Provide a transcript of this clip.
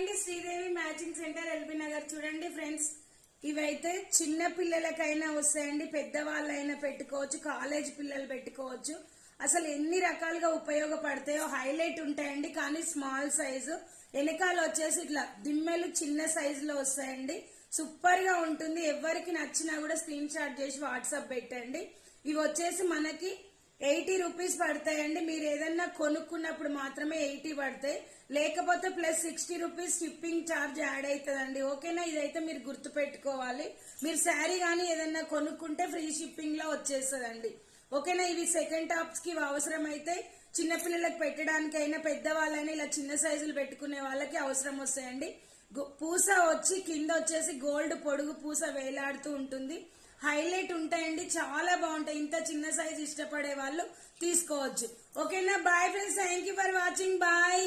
అండి Sridevi matching centre LB Nagar. చూడండి friends, ఇవైతే చిన్న పిల్లలకైనా వస్తాయండి, పెద్దవాళ్ళైనా పెట్టుకోవచ్చు, కాలేజ్ పిల్లలు పెట్టుకోవచ్చు. అసలు ఎన్ని రకాలుగా ఉపయోగపడతాయో. హైలైట్ ఉంటాయండి కానీ స్మాల్ సైజు. వెనకాల వచ్చేసి ఇట్లా దిమ్మెలు చిన్న సైజులో వస్తాయండి. సూపర్ గా ఉంటుంది. ఎవరికి నచ్చినా కూడా స్క్రీన్ షాట్ చేసి వాట్సాప్ పెట్టండి. ఇవి వచ్చేసి మనకి 80 రూపీస్ పడతాయండి. మీరు ఏదన్నా కొనుక్కున్నప్పుడు మాత్రమే 80 పడతాయి, లేకపోతే plus 60 rupees shipping charge add అవుతుందండి. ఓకేనా, ఇదైతే మీరు గుర్తు పెట్టుకోవాలి. మీరు శారీ కానీ ఏదన్నా కొనుక్కుంటే ఫ్రీ షిప్పింగ్ లో వచ్చేస్తుందండి. ఓకేనా, ఇవి సెకండ్ టాప్స్ కి అవసరం అయితే చిన్నపిల్లలకు పెట్టడానికైనా పెద్దవాళ్ళైనా ఇలా చిన్న సైజులు పెట్టుకునే వాళ్ళకి అవసరం వస్తాయండి. పూస వచ్చి కింద వచ్చేసి గోల్డ్ పొడుగు పూస వేలాడుతూ ఉంటుంది. హైలైట్ ఉంటాయండి, చాలా బాగుంటాయి. ఇంత చిన్న సైజ్ ఇష్టపడే వాళ్ళు తీసుకోవచ్చు. ఓకేనా, bye friends, thank you for watching, bye.